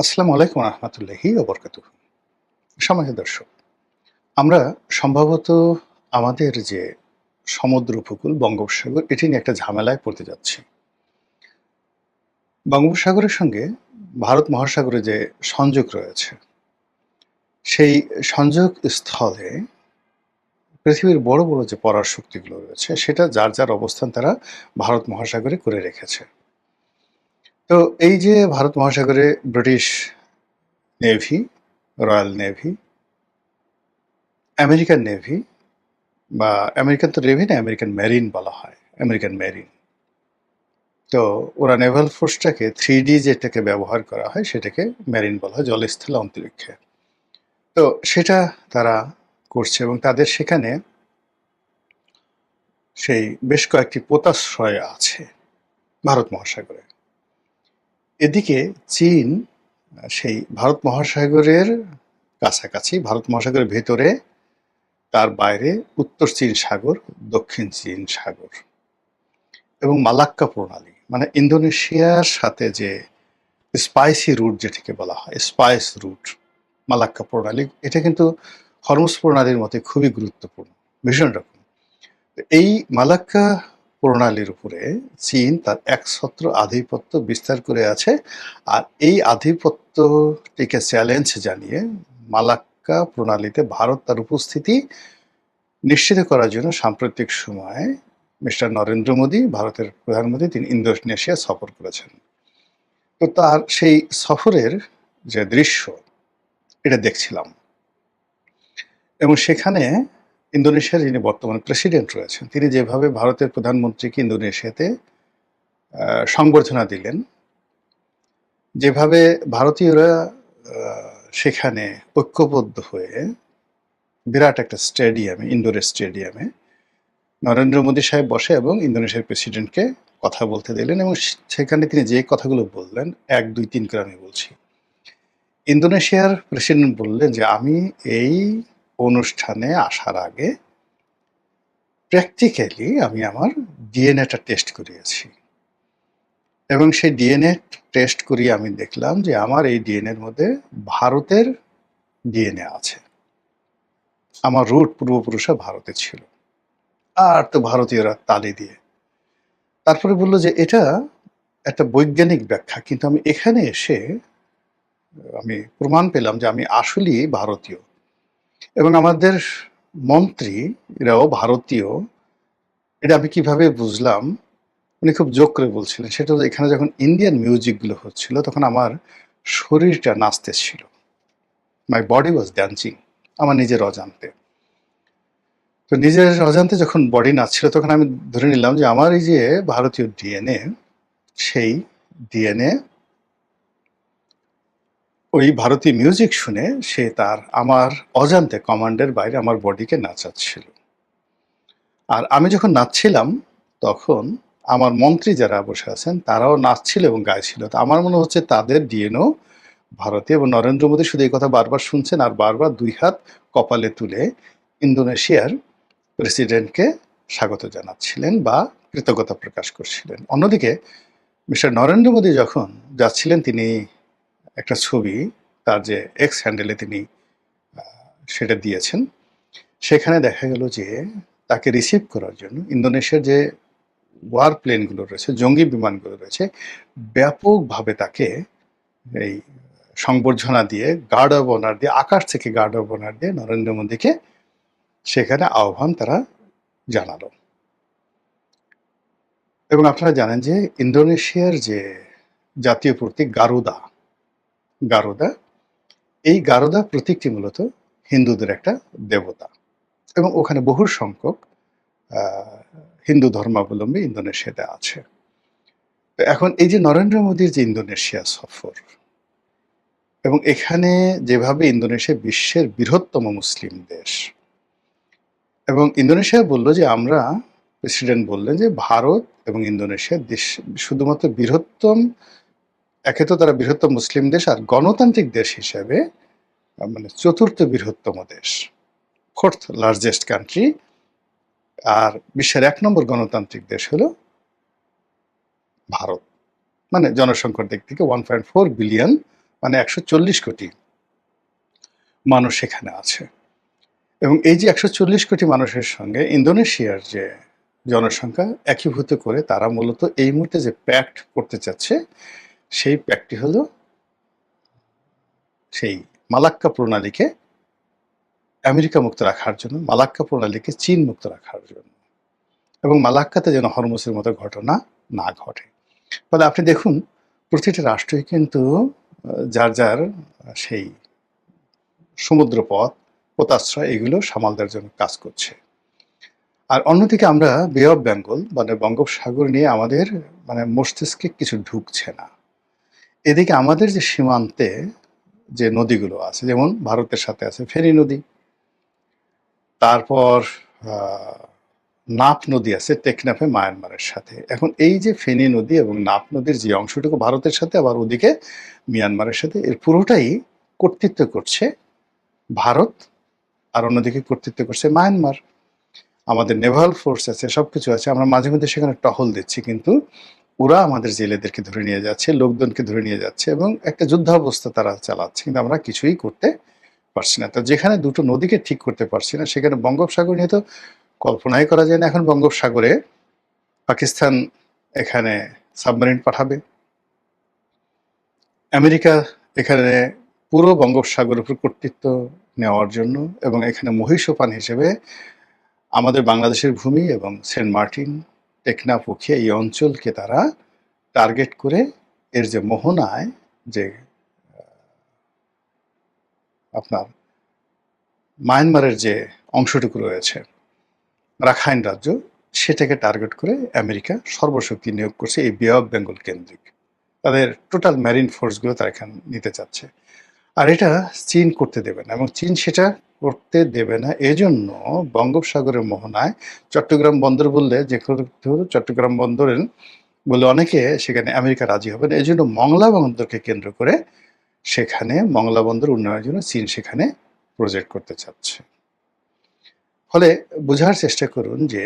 আসসালামু আলাইকুম রহমতুল্লাহি ওবরকাতুহু। সম্মানিত দর্শক, আমরা সম্ভবত আমাদের যে সমুদ্র উপকূল বঙ্গোপসাগর এটি নিয়ে একটা ঝামেলায় পড়তে যাচ্ছি। বঙ্গোপসাগরের সঙ্গে ভারত মহাসাগরে যে সংযোগ রয়েছে, সেই সংযোগ স্থলে পৃথিবীর বড়, বড় যে পরাশক্তিগুলো রয়েছে সেটা যার, যার অবস্থান তারা ভারত মহাসাগরে করে রেখেছে। তো এই যে ভারত মহাসাগরে British navy, royal navy, American navy বা আমেরিকান তো নেভি না, আমেরিকান মেরিন বলা হয়, আমেরিকান মেরিন। তো ওরা নেভাল ফোর্সটাকে 3D যেটাকে ব্যবহার করা হয় সেটাকে মেরিন বলা হয়, জলস্থল অন্তরিক্ষে। তো সেটা তারা করছে এবং তাদের সেখানে সেই বেশ কয়েকটি পোতাশ্রয় আছে ভারত মহাসাগরে। এদিকে চীন সেই ভারত মহাসাগরের কাছাকাছি, ভারত মহাসাগরের ভেতরে, তার বাইরে উত্তর চীন সাগর, দক্ষিণ চীন সাগর এবং মালাক্কা প্রণালী, মানে ইন্দোনেশিয়ার সাথে যে স্পাইসি রুট যেটিকে বলা হয়, স্পাইস রুট, মালাক্কা প্রণালী, এটা কিন্তু হরমুজ প্রণালীর মতে খুবই গুরুত্বপূর্ণ, ভীষণ রকম। এই মালাক্কা প্রণালীর উপরে চীন তার একছত্র আধিপত্য বিস্তার করে আছে। আর এই আধিপত্যটিকে চ্যালেঞ্জ জানিয়ে মালাক্কা প্রণালীতে ভারত তার উপস্থিতি নিশ্চিত করার জন্য সাম্প্রতিক সময়ে মিস্টার নরেন্দ্র মোদী, ভারতের প্রধানমন্ত্রী, তিনি ইন্দোনেশিয়া সফর করেছেন। তো তার সেই সফরের যে দৃশ্য, এটা দেখছিলাম এবং সেখানে ইন্দোনেশিয়ার যিনি বর্তমান প্রেসিডেন্ট রয়েছেন, তিনি যেভাবে ভারতের প্রধানমন্ত্রীকে ইন্দোনেশিয়াতে সংবর্ধনা দিলেন, যেভাবে ভারতীয়রা সেখানে ঐক্যবদ্ধ হয়ে বিরাট একটা স্টেডিয়ামে, ইনডোর স্টেডিয়ামে নরেন্দ্র মোদী সাহেব বসে এবং ইন্দোনেশিয়ার প্রেসিডেন্টকে কথা বলতে দিলেন এবং সেখানে তিনি যে কথাগুলো বললেন, ১, ২, ৩ করে আমি বলছি। ইন্দোনেশিয়ার প্রেসিডেন্ট বললেন যে, "আমি এই অনুষ্ঠানে আসার আগে প্র্যাকটিক্যালি আমি আমার ডিএনএটা টেস্ট করিয়েছি এবং সেই ডিএনএ টেস্ট করিয়ে আমি দেখলাম যে আমার এই ডিএনএর মধ্যে ভারতের ডিএনএ আছে। আমার রুট পূর্বপুরুষরা ভারতে ছিল।" আর তো ভারতীয়রা তালি দিয়ে। তারপরে বলল যে, "এটা একটা বৈজ্ঞানিক ব্যাখ্যা। কিন্তু আমি এখানে এসে আমি প্রমাণ পেলাম যে আমি আসলেই ভারতীয় এবং আমাদের মন্ত্রীরাও ভারতীয়। এটা আমি কিভাবে বুঝলাম?" উনি খুব জোক করে বলছিলেন। সেটা হলো, এখানে যখন ইন্ডিয়ান মিউজিকগুলো হচ্ছিল তখন আমার শরীরটা নাচতেছিল। মাই বডি ওয়াজ ড্যান্সিং, আমার নিজের অজান্তে। তো নিজের অজান্তে যখন বডি নাচছিল তখন আমি ধরে নিলাম যে আমার এই যে ভারতীয় ডিএনএ, সেই ডিএনএ ওই ভারতীয় মিউজিক শুনে সে তার আমার অজান্তে কমান্ডের বাইরে আমার বডিকে নাচাচ্ছিল। আর আমি যখন নাচছিলাম তখন আমার মন্ত্রী যারা বসে আছেন তারাও নাচছিল এবং গাইছিল। তো আমার মনে হচ্ছে তাদের ডিএনএও ভারতীয় এবং নরেন্দ্র মোদী শুধু এই কথা বারবার শুনছেন আর বারবার ২ হাত কপালে তুলে ইন্দোনেশিয়ার প্রেসিডেন্টকে স্বাগত জানাচ্ছিলেন বা কৃতজ্ঞতা প্রকাশ করছিলেন। অন্যদিকে মিস্টার নরেন্দ্র মোদী যখন যাচ্ছিলেন, তিনি একটা ছবি তার যে এক্স হ্যান্ডেলে তিনি সেটা দিয়েছেন। সেখানে দেখা গেল যে তাকে রিসিভ করার জন্য ইন্দোনেশিয়ার যে ওয়ার প্লেনগুলো রয়েছে, জঙ্গি বিমানগুলো রয়েছে, ব্যাপকভাবে তাকে এই সংবর্ধনা দিয়ে, গার্ড অব অনার দিয়ে, আকাশ থেকে গার্ড অব অনার দিয়ে নরেন্দ্র মোদীকে সেখানে আহ্বান তারা জানালো। এবং আপনারা জানেন যে ইন্দোনেশিয়ার যে জাতীয় প্রতীক গারুদা, গারুদা, এই গারুদা প্রতীকটি মূলত হিন্দুদের একটা দেবতা এবং ওখানে বহু সংখ্যক হিন্দু ধর্মাবলম্বী ইন্দোনেশিয়াতে আছে। তো এখন এই যে নরেন্দ্র মোদীর যে ইন্দোনেশিয়া সফর এবং এখানে যেভাবে ইন্দোনেশিয়া বিশ্বের বৃহত্তম মুসলিম দেশ এবং ইন্দোনেশিয়া বলল যে আমরা, প্রেসিডেন্ট বললেন যে ভারত এবং ইন্দোনেশিয়া দেশ শুধুমাত্র বৃহত্তম, একে তো তারা বৃহত্তম মুসলিম দেশ আর গণতান্ত্রিক দেশ হিসেবে মানে চতুর্থ বৃহত্তম দেশ, ফোর্থ লার্জেস্ট কান্ট্রি। আর বিশ্বের ১ নম্বর গণতান্ত্রিক দেশ হলো ভারত, মানে জনসংখ্যার দিক থেকে 1.4 বিলিয়ন মানে 140 কোটি মানুষ সেখানে আছে। এবং এই যে 140 কোটি মানুষের সঙ্গে ইন্দোনেশিয়ার যে জনসংখ্যা একীভূত করে তারা মূলত এই মুহূর্তে যে প্যাক্ট করতে চাচ্ছে, সেই প্যাক্টটি হলো সেই মালাক্কা প্রণালীকে আমেরিকা মুক্ত রাখার জন্য, মালাক্কা প্রণালীকে চীন মুক্ত রাখার জন্য, এবং মালাক্কাতে যেন হরমুজের মতো ঘটনা না ঘটে। ফলে আপনি দেখুন প্রতিটা রাষ্ট্রই কিন্তু যার যার সেই সমুদ্রপথ, পোতাশ্রয় এগুলো সামাল দেওয়ার জন্য কাজ করছে। আর অন্যদিকে আমরা বে অফ বেঙ্গল মানে বঙ্গোপসাগর নিয়ে আমাদের মানে মস্তিষ্কে কিছু ঢুকছে না। এদিকে আমাদের যে সীমান্তে যে নদীগুলো আছে, যেমন ভারতের সাথে আছে ফেনী নদী, তারপর নাপ নদী আছে টেকনাফে মায়ানমারের সাথে। এখন এই যে ফেনী নদী এবং নাপ নদীর যে অংশটুকু ভারতের সাথে আবার ওদিকে মিয়ানমারের সাথে, এর পুরোটাই কর্তৃত্ব করছে ভারত, আর অন্যদিকে কর্তৃত্ব করছে মায়ানমার। আমাদের নেভাল ফোর্স আছে, সবকিছু আছে, আমরা মাঝে মধ্যে সেখানে টহল দিচ্ছি, কিন্তু ওরা আমাদের জেলেদেরকে ধরে নিয়ে যাচ্ছে, লোকজনকে ধরে নিয়ে যাচ্ছে এবং একটা যুদ্ধাবস্থা তারা চালাচ্ছে, কিন্তু আমরা কিছুই করতে পারছি না। তো যেখানে দুটো নদীকে ঠিক করতে পারছি না, সেখানে বঙ্গোপসাগর নিয়ে তো কল্পনাই করা যায় না। এখন বঙ্গোপসাগরে পাকিস্তান এখানে সাবমেরিন পাঠাবে, আমেরিকা এখানে পুরো বঙ্গোপসাগরের উপর কর্তৃত্ব নেওয়ার জন্য, এবং এখানে মহীসোপান হিসেবে আমাদের বাংলাদেশের ভূমি এবং সেন্ট মার্টিন, টেকনাফ, উখিয়া এই অঞ্চলকে তারা টার্গেট করে এর যে মোহনায় যে আপনার মায়ানমারের যে অংশটুকু রয়েছে রাখাইন রাজ্য, সেটাকে টার্গেট করে আমেরিকা সর্বশক্তি নিয়োগ করছে এই বে অফ বেঙ্গল কেন্দ্রিক। তাদের টোটাল ম্যারিন ফোর্সগুলো তারা এখানে নিতে চাচ্ছে। আর এটা চীন করতে দেবে না, এবং চীন সেটা করতে দেবে না। এজন্য বঙ্গোপসাগরের মোহনায় চট্টগ্রাম বন্দর বললে যে চট্টগ্রাম বন্দরের বলে অনেকে সেখানে আমেরিকা রাজি হবে না। এই জন্য মংলা বন্দরকে কেন্দ্র করে সেখানে মংলা বন্দর উন্নয়নের জন্য চীন সেখানে প্রজেক্ট করতে চাচ্ছে। ফলে বোঝার চেষ্টা করুন যে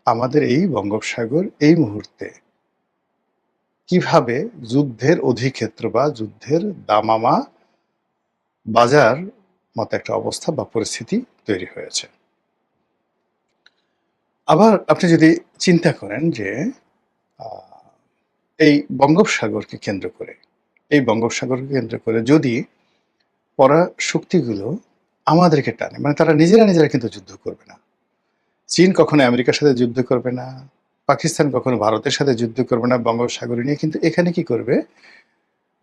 আমাদের এই বঙ্গোপসাগর এই মুহূর্তে কিভাবে যুদ্ধের অধিক্ষেত্র বা যুদ্ধের দামামা বাজার মতো একটা অবস্থা বা পরিস্থিতি তৈরি হয়েছে। আবার আপনি যদি চিন্তা করেন যে এই বঙ্গোপসাগরকে কেন্দ্র করে যদি পরাশক্তিগুলো আমাদেরকে টানে, মানে তারা নিজেরা কিন্তু যুদ্ধ করবে না। চীন কখনো আমেরিকার সাথে যুদ্ধ করবে না, পাকিস্তান কখনো ভারতের সাথে যুদ্ধ করবে না বঙ্গোপসাগর নিয়ে, কিন্তু এখানে কি করবে,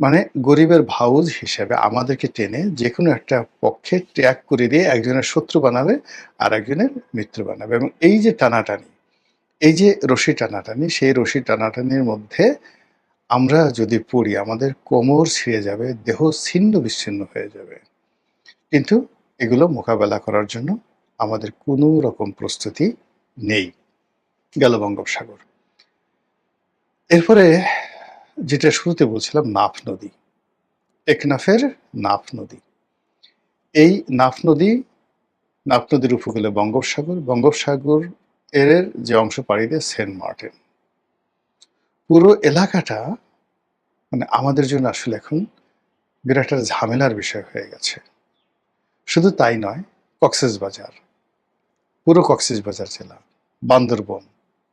মানে গরিবের ভাউজ হিসেবে আমাদেরকে টেনে যে কোনো একটা পক্ষে ত্যাগ করে দিয়ে একজনের শত্রু বানাবে আর একজনের মিত্র বানাবে। এবং এই যে টানাটানি, এই যে রশি টানাটানি, সেই রশি টানাটানির মধ্যে আমরা যদি পড়ি আমাদের কোমর ছিঁড়ে যাবে, দেহ ছিন্ন বিচ্ছিন্ন হয়ে যাবে। কিন্তু এগুলো মোকাবেলা করার জন্য আমাদের কোনো রকম প্রস্তুতি নেই। গেল বঙ্গোপসাগর। এরপরে যেটা শুরুতে বলছিলাম, নাফ নদী, টেকনাফের নাফ নদী। এই নাফ নদীর উপকূলে বঙ্গোপসাগর এর যে অংশ পাড়ি দেয় সেন্ট মার্টিন, পুরো এলাকাটা মানে আমাদের জন্য আসলে এখন বিরাট একটা ঝামেলার বিষয় হয়ে গেছে। শুধু তাই নয়, কক্সবাজার, পুরো কক্সবাজার জেলা, বান্দরবন,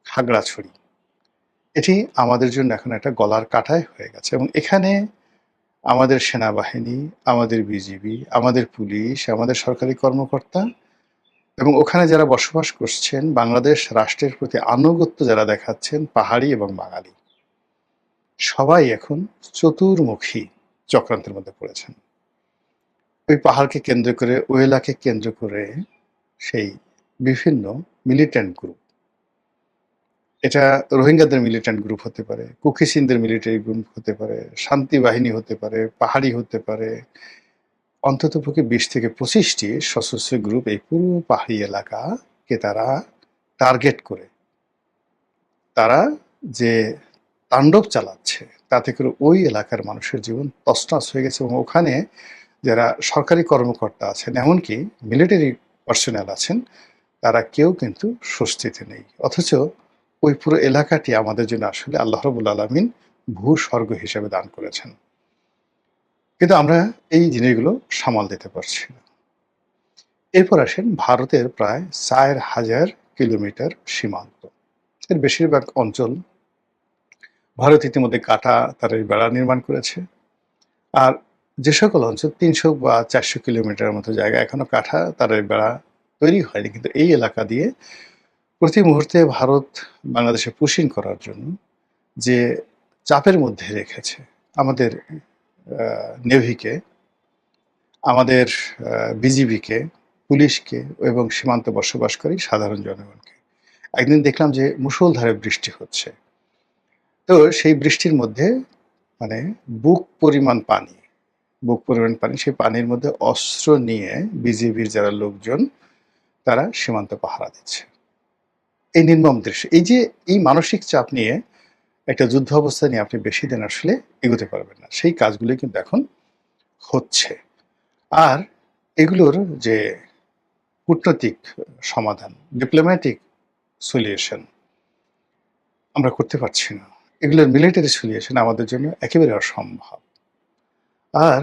খাগড়াছড়ি, এটি আমাদের জন্য এখন একটা গলার কাঁটায় হয়ে গেছে। এবং এখানে আমাদের সেনাবাহিনী, আমাদের বিজিবি, আমাদের পুলিশ, আমাদের সরকারি কর্মকর্তা এবং ওখানে যারা বসবাস করছেন, বাংলাদেশ রাষ্ট্রের প্রতি আনুগত্য যারা দেখাচ্ছেন, পাহাড়ি এবং বাঙালি, সবাই এখন চতুর্মুখী চক্রান্তের মধ্যে পড়েছেন। ওই পাহাড়কে কেন্দ্র করে, ওই এলাকাকে কেন্দ্র করে সেই বিভিন্ন মিলিট্যান্ট গ্রুপ, এটা রোহিঙ্গাদের মিলিট্যান্ট গ্রুপ হতে পারে, কুকি সিনদের মিলিটারি গ্রুপ হতে পারে, শান্তি বাহিনী হতে পারে, পাহাড়ি হতে পারে, অন্ততপক্ষে 20 থেকে 25টি সশস্ত্র গ্রুপ এই পুরো পাহাড়ি এলাকাকে তারা টার্গেট করে তারা যে তাণ্ডব চালাচ্ছে, তাতে করে ওই এলাকার মানুষের জীবন তছনছ হয়ে গেছে। এবং ওখানে যারা সরকারি কর্মকর্তা আছেন, এমনকি মিলিটারি পার্সোনাল আছেন, তারা কেউ কিন্তু স্বস্তিতে নেই। অথচ ওই পুরো এলাকাটি আমাদের জন্য আসলে আল্লাহ রাব্বুল আলামিন ভূস্বর্গ হিসেবে দান করেছেন। কিন্তু আমরা এই জিনিসগুলো সামাল দিতে পারছি না। এরপর আসেন ভারতের প্রায় ৪,০০০ কিলোমিটার সীমান্ত। এর বেশিরভাগ অঞ্চল ভারত ইতিমধ্যে কাটা তারের বেড়া নির্মাণ করেছে। আর যে সকল অঞ্চল ৩০০ বা ৪০০ কিলোমিটারের মতো জায়গা এখনো কাঠা তারের বেড়া তৈরি হয়নি, কিন্তু এই এলাকা দিয়ে প্রতি মুহূর্তে ভারত বাংলাদেশে পুশিং করার জন্য যে চাপের মধ্যে রেখেছে আমাদের নেভিকে, আমাদের বিজিবিকে, পুলিশকে এবং সীমান্তে বসবাসকারী সাধারণ জনগণকে। একদিন দেখলাম যে মুষলধারে বৃষ্টি হচ্ছে। তো সেই বৃষ্টির মধ্যে মানে বুক পরিমাণ পানি, সেই পানির মধ্যে অস্ত্র নিয়ে বিজিবির যারা লোকজন তারা সীমান্ত পাহারা দিচ্ছে। এই নির্মম দৃশ্য। এই যে এই মানসিক চাপ নিয়ে একটা যুদ্ধ অবস্থা নিয়ে আপনি বেশি দিন আসলে এগোতে পারবেন না। সেই কাজগুলো কিন্তু এখন হচ্ছে। আর এগুলোর যে কূটনৈতিক সমাধান, ডিপ্লোম্যাটিক সলিউশন আমরা করতে পারছি না। এগুলোর মিলিটারি সলিউশন আমাদের জন্য একেবারে অসম্ভব। আর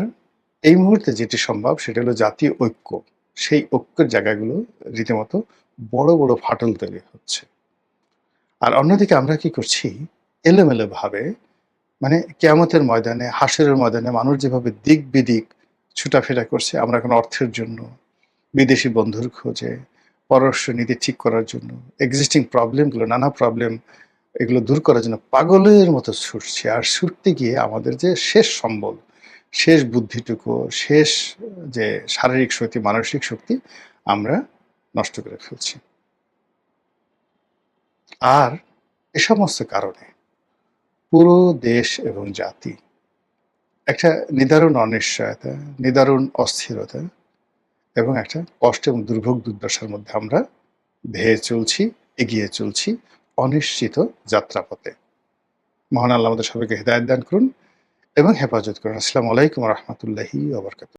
এই মুহূর্তে যেটি সম্ভব সেটা হলো জাতীয় ঐক্য। সেই ঐক্যের জায়গাগুলো রীতিমতো বড়, বড় ফাটল তৈরি হচ্ছে। আর অন্যদিকে আমরা কি করছি? এলোমেলোভাবে মানে কিয়ামতের ময়দানে, হাসরের ময়দানে মানুষ যেভাবে দিক-বিদিক ছুটাফেরা করছে, আমরা এখন অর্থের জন্য, বিদেশি বন্ধুর খোঁজে, পররাষ্ট্র নীতি ঠিক করার জন্য, এক্সিস্টিং প্রবলেমগুলো, নানা প্রবলেম এগুলো দূর করার জন্য পাগলের মতো ছুটছি। আর ছুটতে গিয়ে আমাদের যে শেষ সম্বল, শেষ বুদ্ধিটুকু, শেষ যে শারীরিক শক্তি, মানসিক শক্তি আমরা নষ্ট করে ফেলছি। আর এ সমস্ত কারণে পুরো দেশ এবং জাতি একটা নিদারুণ অনিশ্চয়তা, নিদারুণ অস্থিরতা এবং একটা কষ্ট এবং দুর্ভোগ দুর্দশার মধ্যে আমরা ধেয়ে চলছি, এগিয়ে চলছি অনিশ্চিত যাত্রাপথে। মহান আল্লাহ আমাদের সবাইকে হেদায়েত দান করুন এবং হেফাজত করুন। আসসালামু আলাইকুম ওয়া রাহমাতুল্লাহি ওয়া বারাকাতুহু।